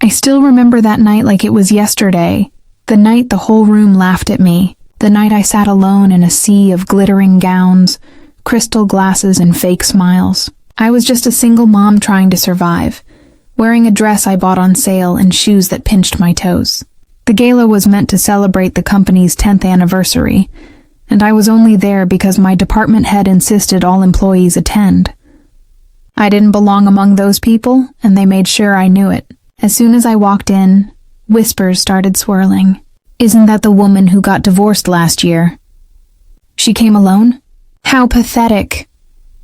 I still remember that night like it was yesterday, the night the whole room laughed at me, the night I sat alone in a sea of glittering gowns, crystal glasses, and fake smiles. I was just a single mom trying to survive, wearing a dress I bought on sale and shoes that pinched my toes. The gala was meant to celebrate the company's 10th anniversary, and I was only there because my department head insisted all employees attend. I didn't belong among those people, and they made sure I knew it. As soon as I walked in, whispers started swirling. "Isn't that the woman who got divorced last year? She came alone? How pathetic."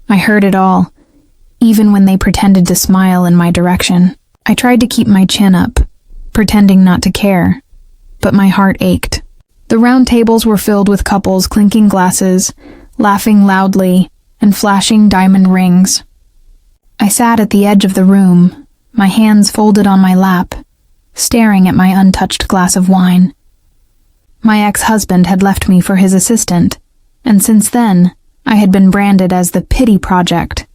I heard it all, even when they pretended to smile in my direction. I tried to keep my chin up, pretending not to care, but my heart ached. The round tables were filled with couples clinking glasses, laughing loudly, and flashing diamond rings. I sat at the edge of the room, my hands folded on my lap, staring at my untouched glass of wine. My ex-husband had left me for his assistant, and since then, I had been branded as the pity project.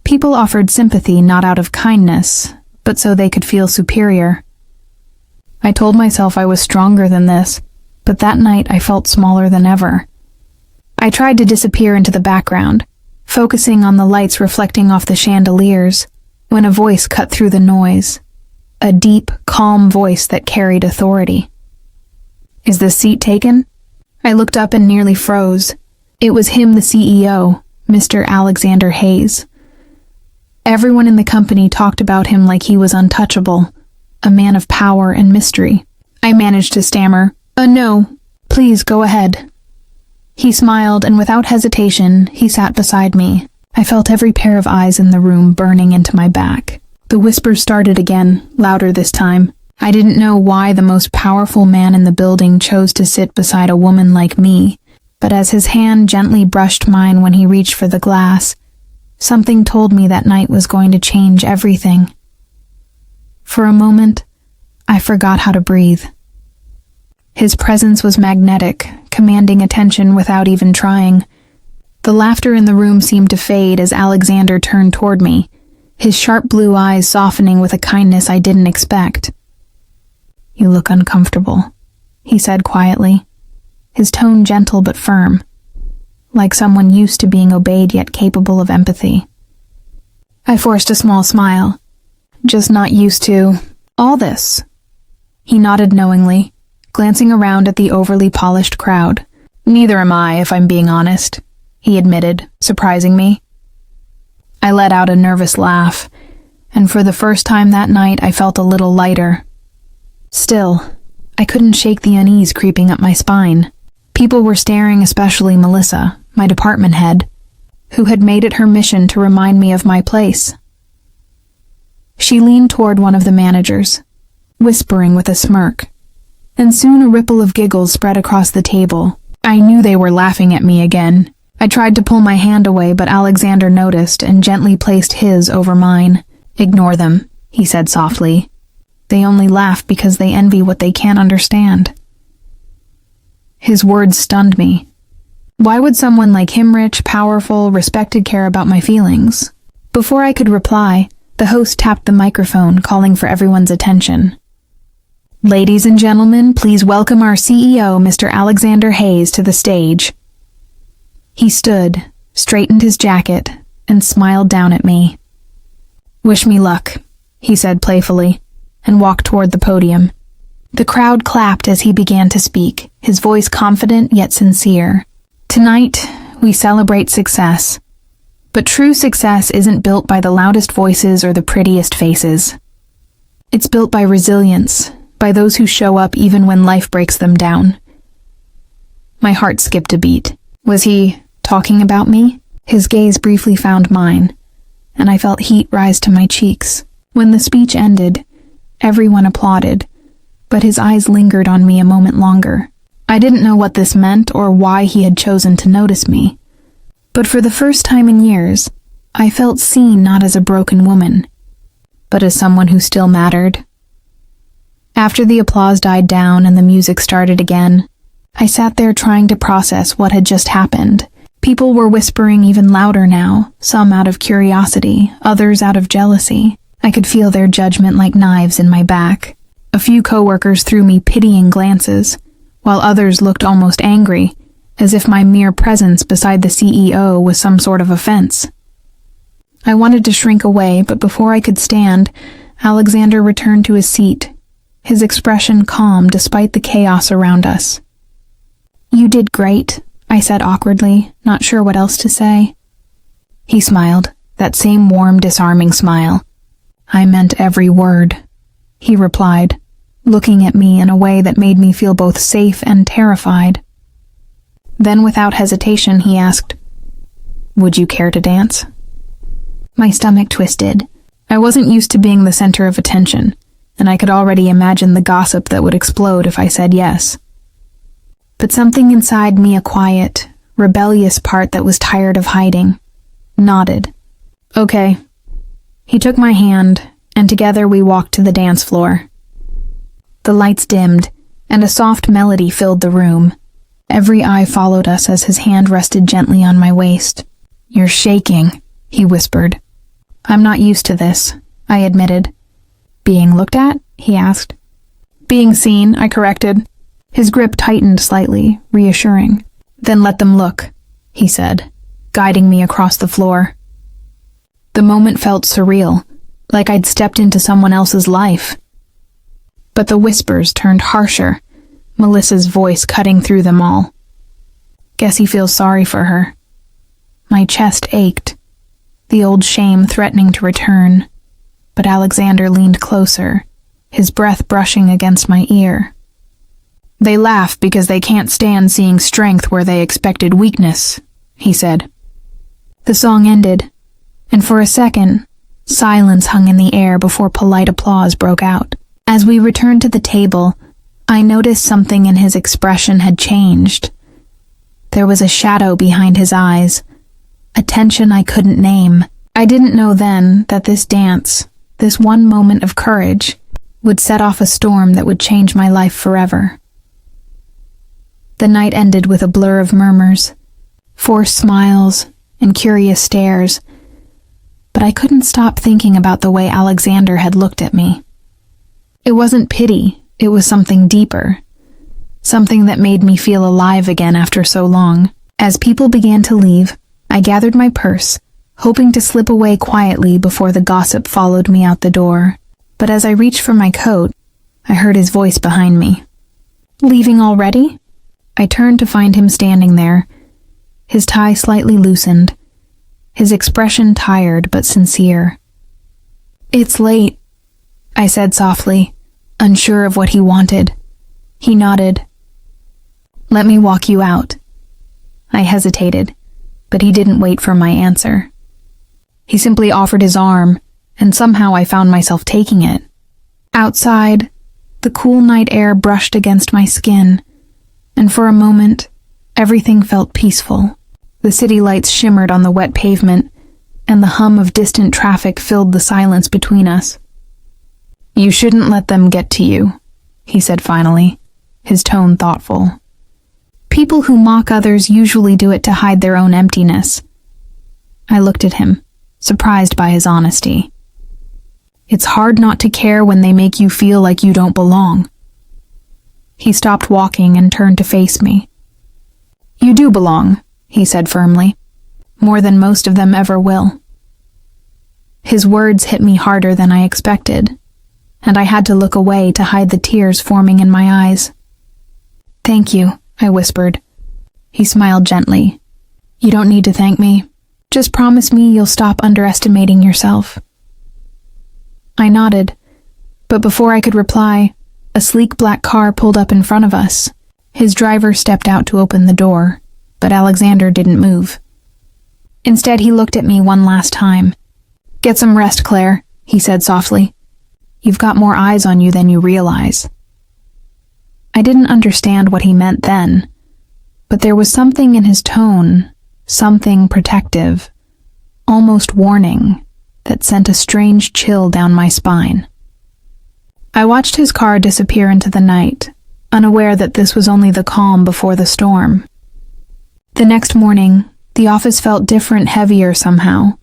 People offered sympathy not out of kindness, but so they could feel superior. I told myself I was stronger than this, but that night I felt smaller than ever. I tried to disappear into the background, focusing on the lights reflecting off the chandeliers, when a voice cut through the noise. A deep, calm voice that carried authority. "Is this seat taken?" I looked up and nearly froze. It was him, the CEO, Mr. Alexander Hayes. Everyone in the company talked about him like he was untouchable, a man of power and mystery. I managed to stammer, "No, please go ahead." He smiled, and without hesitation, he sat beside me. I felt every pair of eyes in the room burning into my back. The whispers started again, louder this time. I didn't know why the most powerful man in the building chose to sit beside a woman like me, but as his hand gently brushed mine when he reached for the glass, something told me that night was going to change everything. For a moment, I forgot how to breathe. His presence was magnetic, commanding attention without even trying. The laughter in the room seemed to fade as Alexander turned toward me, his sharp blue eyes softening with a kindness I didn't expect. "You look uncomfortable," he said quietly, his tone gentle but firm, like someone used to being obeyed yet capable of empathy. I forced a small smile. "Just not used to all this." He nodded knowingly, glancing around at the overly polished crowd. "Neither am I, if I'm being honest," he admitted, surprising me. I let out a nervous laugh, and for the first time that night I felt a little lighter. Still, I couldn't shake the unease creeping up my spine. People were staring, especially Melissa, my department head, who had made it her mission to remind me of my place. She leaned toward one of the managers, whispering with a smirk, and soon a ripple of giggles spread across the table. I knew they were laughing at me again. I tried to pull my hand away, but Alexander noticed and gently placed his over mine. "Ignore them," he said softly. "They only laugh because they envy what they can't understand." His words stunned me. Why would someone like him, rich, powerful, respected, care about my feelings? Before I could reply, the host tapped the microphone, calling for everyone's attention. "Ladies and gentlemen, please welcome our CEO, Mr. Alexander Hayes, to the stage." He stood, straightened his jacket, and smiled down at me. "Wish me luck," he said playfully, and walked toward the podium. The crowd clapped as he began to speak, his voice confident yet sincere. "Tonight, we celebrate success. But true success isn't built by the loudest voices or the prettiest faces. It's built by resilience, by those who show up even when life breaks them down." My heart skipped a beat. Was he talking about me? His gaze briefly found mine, and I felt heat rise to my cheeks. When the speech ended, everyone applauded, but his eyes lingered on me a moment longer. I didn't know what this meant or why he had chosen to notice me. But for the first time in years, I felt seen not as a broken woman, but as someone who still mattered. After the applause died down and the music started again, I sat there trying to process what had just happened. People were whispering even louder now, some out of curiosity, others out of jealousy. I could feel their judgment like knives in my back. A few coworkers threw me pitying glances, while others looked almost angry, as if my mere presence beside the CEO was some sort of offense. I wanted to shrink away, but before I could stand, Alexander returned to his seat, his expression calm despite the chaos around us. "You did great," I said awkwardly, not sure what else to say. He smiled, that same warm, disarming smile. "I meant every word," he replied, looking at me in a way that made me feel both safe and terrified. Then, without hesitation, he asked, "Would you care to dance?" My stomach twisted. I wasn't used to being the center of attention, and I could already imagine the gossip that would explode if I said yes. But something inside me, a quiet, rebellious part that was tired of hiding, nodded. "Okay." He took my hand, and together we walked to the dance floor. The lights dimmed, and a soft melody filled the room. Every eye followed us as his hand rested gently on my waist. "You're shaking," he whispered. "I'm not used to this," I admitted. "Being looked at?" he asked. "Being seen," I corrected. His grip tightened slightly, reassuring. "Then let them look," he said, guiding me across the floor. The moment felt surreal, like I'd stepped into someone else's life. But the whispers turned harsher, Melissa's voice cutting through them all. "Guess he feels sorry for her." My chest ached, the old shame threatening to return, but Alexander leaned closer, his breath brushing against my ear. "They laugh because they can't stand seeing strength where they expected weakness," he said. The song ended, and for a second, silence hung in the air before polite applause broke out. As we returned to the table, I noticed something in his expression had changed. There was a shadow behind his eyes, a tension I couldn't name. I didn't know then that this dance, this one moment of courage, would set off a storm that would change my life forever. The night ended with a blur of murmurs, forced smiles, and curious stares, but I couldn't stop thinking about the way Alexander had looked at me. It wasn't pity, it was something deeper, something that made me feel alive again after so long. As people began to leave, I gathered my purse, hoping to slip away quietly before the gossip followed me out the door. But as I reached for my coat, I heard his voice behind me. "Leaving already?" I turned to find him standing there, his tie slightly loosened, his expression tired but sincere. "It's late," I said softly, unsure of what he wanted. He nodded. "Let me walk you out." I hesitated, but he didn't wait for my answer. He simply offered his arm, and somehow I found myself taking it. Outside, the cool night air brushed against my skin, and for a moment, everything felt peaceful. The city lights shimmered on the wet pavement, and the hum of distant traffic filled the silence between us. "You shouldn't let them get to you," he said finally, his tone thoughtful. "People who mock others usually do it to hide their own emptiness." I looked at him, surprised by his honesty. "It's hard not to care when they make you feel like you don't belong." He stopped walking and turned to face me. "You do belong," he said firmly, "more than most of them ever will." His words hit me harder than I expected, and I had to look away to hide the tears forming in my eyes. "Thank you," I whispered. He smiled gently. "You don't need to thank me. Just promise me you'll stop underestimating yourself." I nodded, but before I could reply, a sleek black car pulled up in front of us. His driver stepped out to open the door, but Alexander didn't move. Instead, he looked at me one last time. "Get some rest, Claire," he said softly. "You've got more eyes on you than you realize." I didn't understand what he meant then, but there was something in his tone, something protective, almost warning, that sent a strange chill down my spine. I watched his car disappear into the night, unaware that this was only the calm before the storm. The next morning, the office felt different, heavier somehow,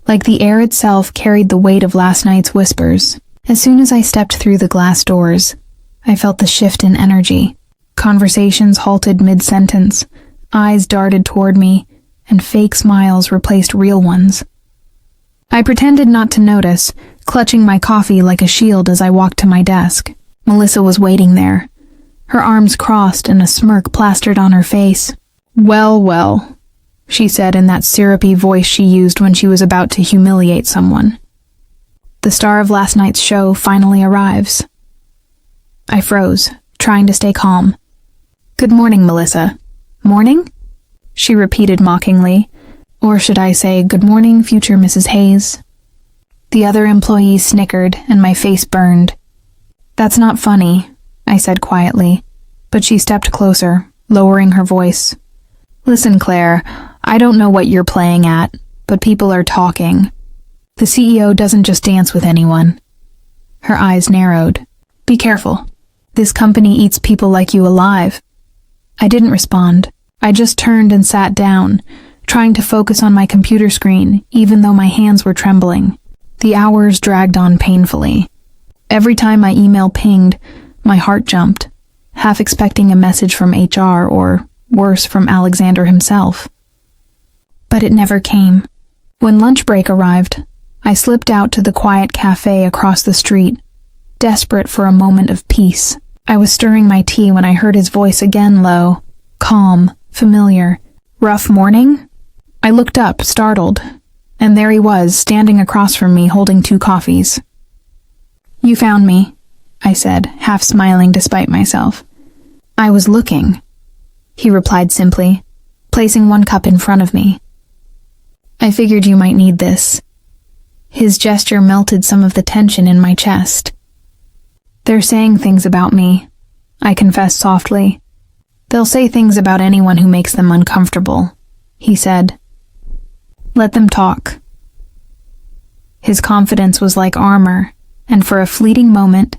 like the air itself carried the weight of last night's whispers. As soon as I stepped through the glass doors, I felt the shift in energy. Conversations halted mid-sentence, eyes darted toward me, and fake smiles replaced real ones. I pretended not to notice, clutching my coffee like a shield as I walked to my desk. Melissa was waiting there, her arms crossed and a smirk plastered on her face. "Well, well," she said in that syrupy voice she used when she was about to humiliate someone. "The star of last night's show finally arrives." I froze, trying to stay calm. "Good morning, Melissa." "Morning?" she repeated mockingly. Or should I say, "Good morning, future Mrs. Hayes." The other employees snickered, and my face burned. "That's not funny," I said quietly, but she stepped closer, lowering her voice. "Listen, Claire, I don't know what you're playing at, but people are talking. The CEO doesn't just dance with anyone." Her eyes narrowed. "Be careful. This company eats people like you alive." I didn't respond. I just turned and sat down, trying to focus on my computer screen, even though my hands were trembling. The hours dragged on painfully. Every time my email pinged, my heart jumped, half expecting a message from HR or, worse, from Alexander himself. But it never came. When lunch break arrived, I slipped out to the quiet cafe across the street, desperate for a moment of peace. I was stirring my tea when I heard his voice again, low, calm, familiar. "Rough morning?" I looked up, startled, and there he was, standing across from me, holding 2 coffees. "You found me," I said, half smiling despite myself. "I was looking," he replied simply, placing 1 cup in front of me. "I figured you might need this." His gesture melted some of the tension in my chest. "They're saying things about me," I confessed softly. "They'll say things about anyone who makes them uncomfortable," he said. "Let them talk." His confidence was like armor, and for a fleeting moment,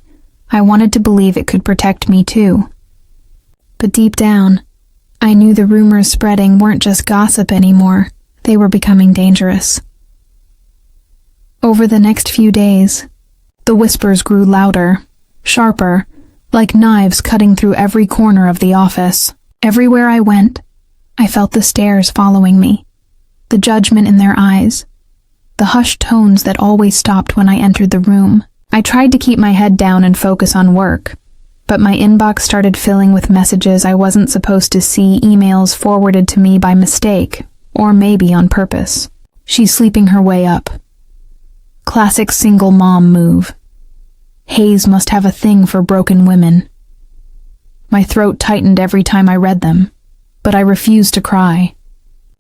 I wanted to believe it could protect me too. But deep down, I knew the rumors spreading weren't just gossip anymore. They were becoming dangerous. Over the next few days, the whispers grew louder, sharper, like knives cutting through every corner of the office. Everywhere I went, I felt the stares following me, the judgment in their eyes, the hushed tones that always stopped when I entered the room. I tried to keep my head down and focus on work, but my inbox started filling with messages I wasn't supposed to see, emails forwarded to me by mistake, or maybe on purpose. "She's sleeping her way up." Classic single mom move. Hayes must have a thing for broken women. My throat tightened every time I read them, but I refused to cry.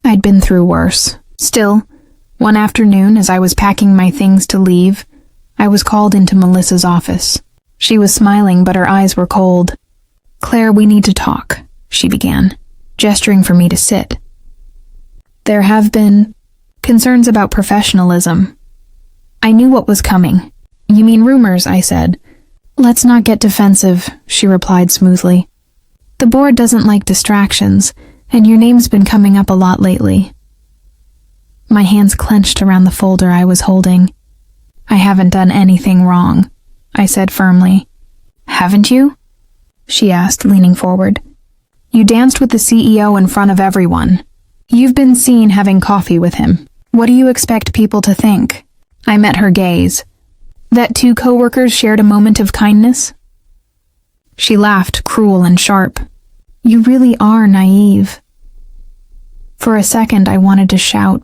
I'd been through worse. Still, one afternoon as I was packing my things to leave, I was called into Melissa's office. She was smiling, but her eyes were cold. "Claire, we need to talk," she began, gesturing for me to sit. "There have been concerns about professionalism." I knew what was coming. "You mean rumors," I said. "Let's not get defensive," she replied smoothly. "The board doesn't like distractions, and your name's been coming up a lot lately." My hands clenched around the folder I was holding. "I haven't done anything wrong," I said firmly. "Haven't you?" she asked, leaning forward. "You danced with the CEO in front of everyone. You've been seen having coffee with him. What do you expect people to think?" I met her gaze. "That 2 coworkers shared a moment of kindness?" She laughed, cruel and sharp. "You really are naive." For a second, I wanted to shout,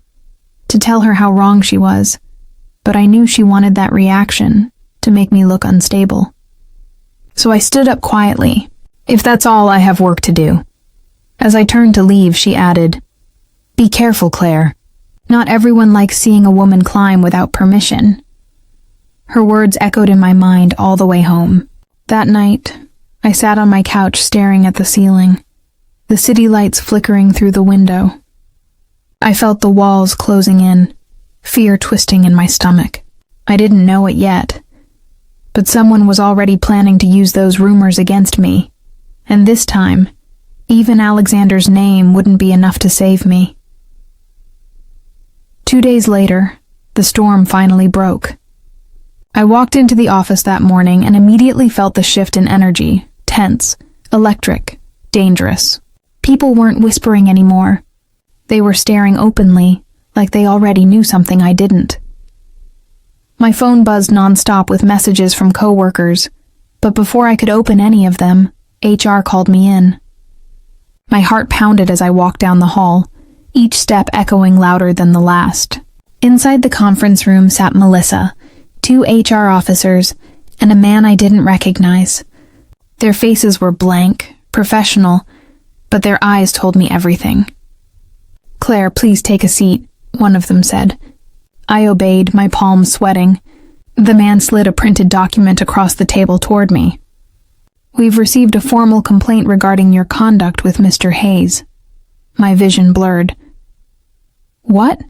to tell her how wrong she was, but I knew she wanted that reaction to make me look unstable. So I stood up quietly. "If that's all, I have work to do." As I turned to leave, she added, "Be careful, Claire. Not everyone likes seeing a woman climb without permission." Her words echoed in my mind all the way home. That night, I sat on my couch staring at the ceiling, the city lights flickering through the window. I felt the walls closing in, fear twisting in my stomach. I didn't know it yet, but someone was already planning to use those rumors against me, and this time, even Alexander's name wouldn't be enough to save me. 2 days later, The storm finally broke. I walked into the office that morning and immediately felt the shift in energy, tense, electric, dangerous. People weren't whispering anymore. They were staring openly, like they already knew something I didn't. My phone buzzed nonstop with messages from coworkers, but before I could open any of them, HR called me in. My heart pounded as I walked down the hall, each step echoing louder than the last. Inside the conference room sat Melissa, 2 HR officers, and a man I didn't recognize. Their faces were blank, professional, but their eyes told me everything. "Claire, please take a seat," one of them said. I obeyed, my palms sweating. The man slid a printed document across the table toward me. "We've received a formal complaint regarding your conduct with Mr. Hayes." My vision blurred. "What?"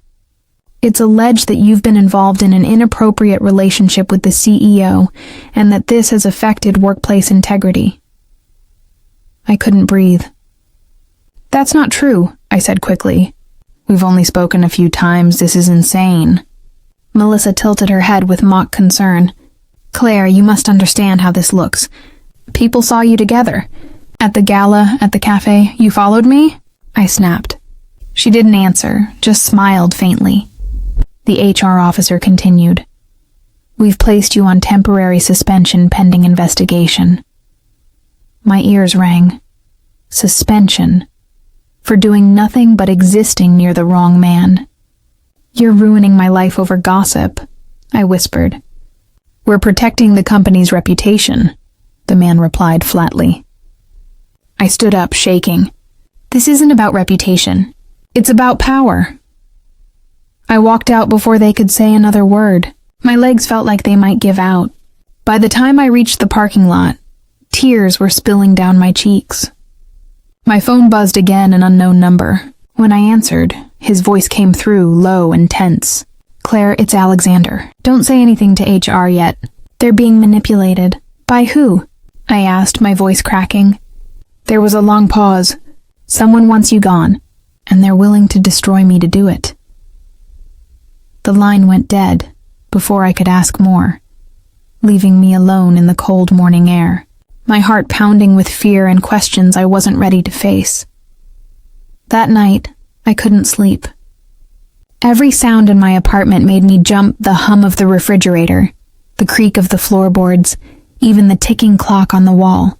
"It's alleged that you've been involved in an inappropriate relationship with the CEO and that this has affected workplace integrity." I couldn't breathe. "That's not true," I said quickly. "We've only spoken a few times. This is insane." Melissa tilted her head with mock concern. "Claire, you must understand how this looks. People saw you together. At the gala, at the cafe, you followed me?" I snapped. She didn't answer, just smiled faintly. The HR officer continued. "We've placed you on temporary suspension pending investigation." My ears rang. Suspension. For doing nothing but existing near the wrong man. "You're ruining my life over gossip," I whispered. "We're protecting the company's reputation," the man replied flatly. I stood up, shaking. "This isn't about reputation. It's about power." I walked out before they could say another word. My legs felt like they might give out. By the time I reached the parking lot, tears were spilling down my cheeks. My phone buzzed again, an unknown number. When I answered, his voice came through, low and tense. "Claire, it's Alexander. Don't say anything to HR yet. They're being manipulated." "By who?" I asked, my voice cracking. There was a long pause. "Someone wants you gone, and they're willing to destroy me to do it." The line went dead before I could ask more, leaving me alone in the cold morning air, my heart pounding with fear and questions I wasn't ready to face. That night, I couldn't sleep. Every sound in my apartment made me jump, the hum of the refrigerator, the creak of the floorboards, even the ticking clock on the wall.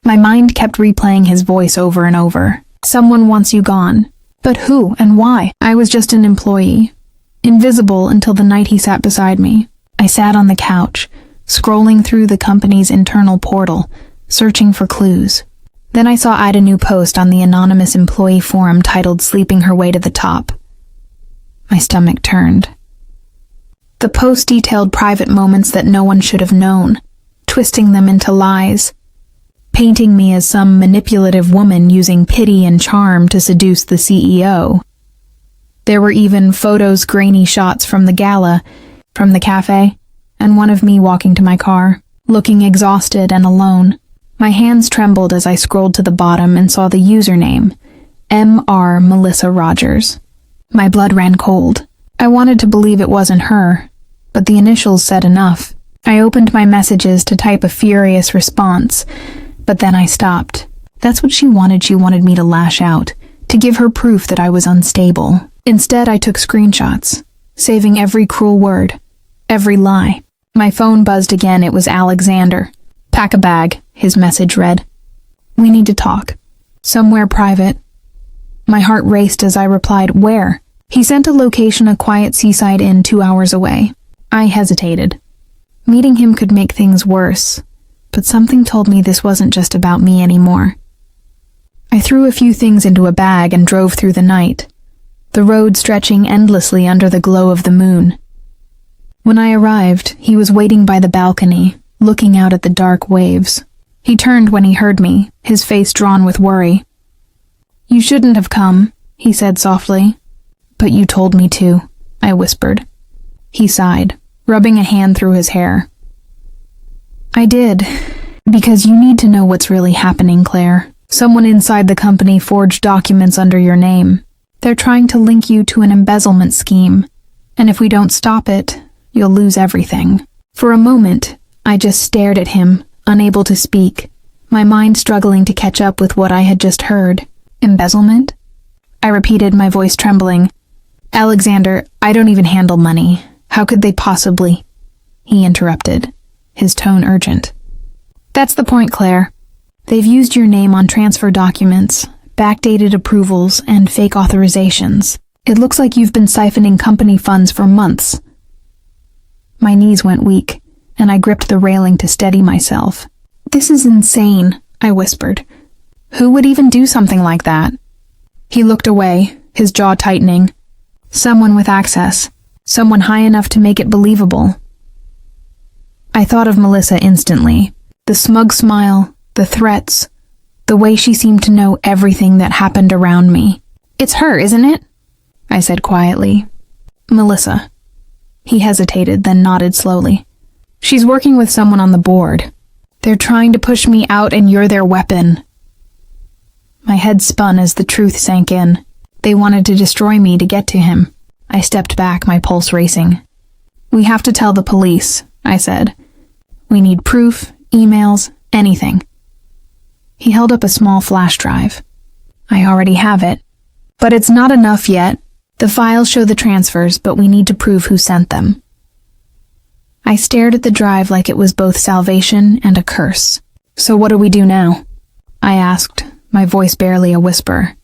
My mind kept replaying his voice over and over. "Someone wants you gone." But who and why? I was just an employee. Invisible until the night he sat beside me. I sat on the couch, scrolling through the company's internal portal, searching for clues. Then I saw I'd a new post on the anonymous employee forum titled "Sleeping Her Way to the Top." My stomach turned. The post detailed private moments that no one should have known, twisting them into lies, painting me as some manipulative woman using pity and charm to seduce the CEO. There were even photos, grainy shots from the gala, from the cafe, and one of me walking to my car, looking exhausted and alone. My hands trembled as I scrolled to the bottom and saw the username, Mr. Melissa Rogers. My blood ran cold. I wanted to believe it wasn't her, but the initials said enough. I opened my messages to type a furious response, but then I stopped. That's what she wanted. She wanted me to lash out, to give her proof that I was unstable. Instead, I took screenshots, saving every cruel word, every lie. My phone buzzed again. It was Alexander. "Pack a bag," his message read. "We need to talk. Somewhere private." My heart raced as I replied, "Where?" He sent a location, a quiet seaside inn 2 hours away. I hesitated. Meeting him could make things worse, but something told me this wasn't just about me anymore. I threw a few things into a bag and drove through the night, the road stretching endlessly under the glow of the moon. When I arrived, he was waiting by the balcony, looking out at the dark waves. He turned when he heard me, his face drawn with worry. "You shouldn't have come," he said softly. "But you told me to," I whispered. He sighed, rubbing a hand through his hair. "I did, because you need to know what's really happening, Claire. Someone inside the company forged documents under your name. They're trying to link you to an embezzlement scheme, And if we don't stop it, you'll lose everything. For a moment, I just stared at him, unable to speak, my mind struggling to catch up with what I had just heard. Embezzlement? I repeated, my voice trembling. Alexander, I don't even handle money. How could they possibly? He interrupted, his tone urgent. That's the point, Claire. They've used your name on transfer documents, backdated approvals, and fake authorizations. It looks like you've been siphoning company funds for months. My knees went weak, and I gripped the railing to steady myself. This is insane, I whispered. Who would even do something like that? He looked away, his jaw tightening. Someone with access. Someone high enough to make it believable. I thought of Melissa instantly. The smug smile, the threats, the way she seemed to know everything that happened around me. It's her, isn't it? I said quietly. Melissa. He hesitated, then nodded slowly. She's working with someone on the board. They're trying to push me out and you're their weapon. My head spun as the truth sank in. They wanted to destroy me to get to him. I stepped back, my pulse racing. We have to tell the police, I said. We need proof, emails, anything. He held up a small flash drive. I already have it. But it's not enough yet. The files show the transfers, but we need to prove who sent them. I stared at the drive like it was both salvation and a curse. So what do we do now? I asked, my voice barely a whisper.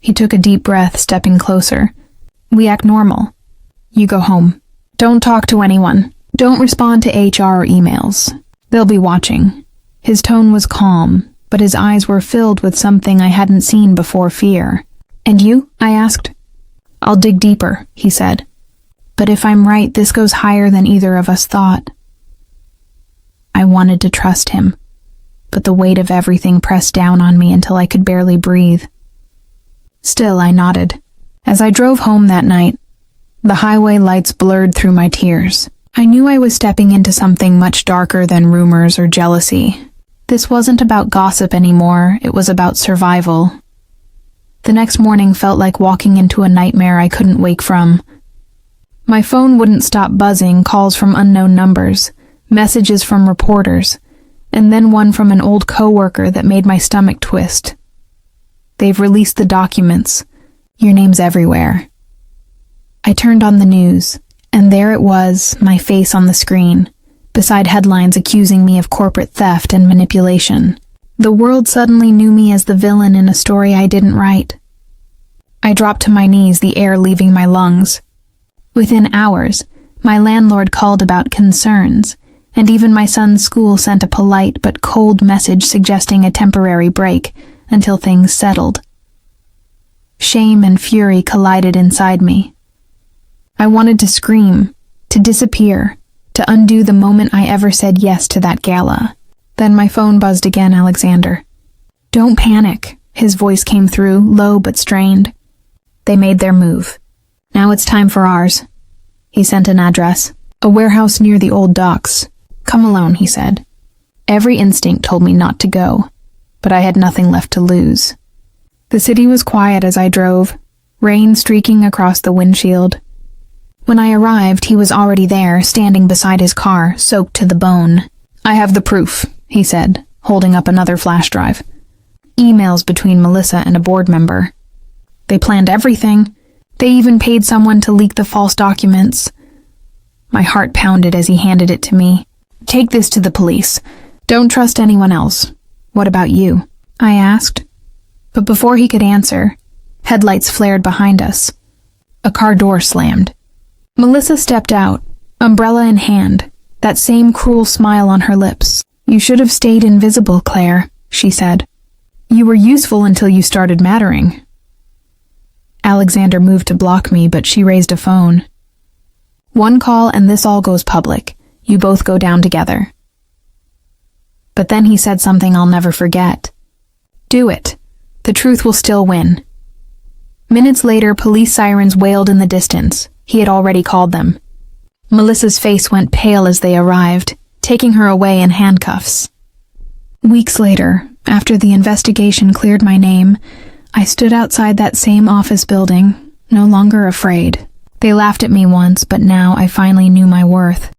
He took a deep breath, stepping closer. We act normal. You go home. Don't talk to anyone. Don't respond to HR or emails. They'll be watching. His tone was calm, but his eyes were filled with something I hadn't seen before: fear. And you? I asked. I'll dig deeper, he said. But if I'm right, this goes higher than either of us thought. I wanted to trust him, but the weight of everything pressed down on me until I could barely breathe. Still, I nodded. As I drove home that night, the highway lights blurred through my tears. I knew I was stepping into something much darker than rumors or jealousy. This wasn't about gossip anymore, it was about survival. The next morning felt like walking into a nightmare I couldn't wake from. My phone wouldn't stop buzzing, calls from unknown numbers, messages from reporters, and then one from an old coworker that made my stomach twist. They've released the documents. Your name's everywhere. I turned on the news, and there it was, my face on the screen, beside headlines accusing me of corporate theft and manipulation. The world suddenly knew me as the villain in a story I didn't write. I dropped to my knees, the air leaving my lungs. Within hours, my landlord called about concerns, and even my son's school sent a polite but cold message suggesting a temporary break until things settled. Shame and fury collided inside me. I wanted to scream, to disappear, to undo the moment I ever said yes to that gala. Then my phone buzzed again. Alexander. Don't panic, his voice came through, low but strained. They made their move. Now it's time for ours. He sent an address. A warehouse near the old docks. Come alone, he said. Every instinct told me not to go, but I had nothing left to lose. The city was quiet as I drove, rain streaking across the windshield. When I arrived, he was already there, standing beside his car, soaked to the bone. I have the proof, he said, holding up another flash drive. Emails between Melissa and a board member. They planned everything. They even paid someone to leak the false documents. My heart pounded as he handed it to me. Take this to the police. Don't trust anyone else. What about you? I asked. But before he could answer, headlights flared behind us. A car door slammed. Melissa stepped out, umbrella in hand, that same cruel smile on her lips. You should have stayed invisible, Claire, she said. You were useful until you started mattering. Alexander moved to block me, but she raised a phone. One call and this all goes public. You both go down together. But then he said something I'll never forget. Do it. The truth will still win. Minutes later, police sirens wailed in the distance. He had already called them. Melissa's face went pale as they arrived, taking her away in handcuffs. Weeks later, after the investigation cleared my name, I stood outside that same office building, no longer afraid. They laughed at me once, but now I finally knew my worth.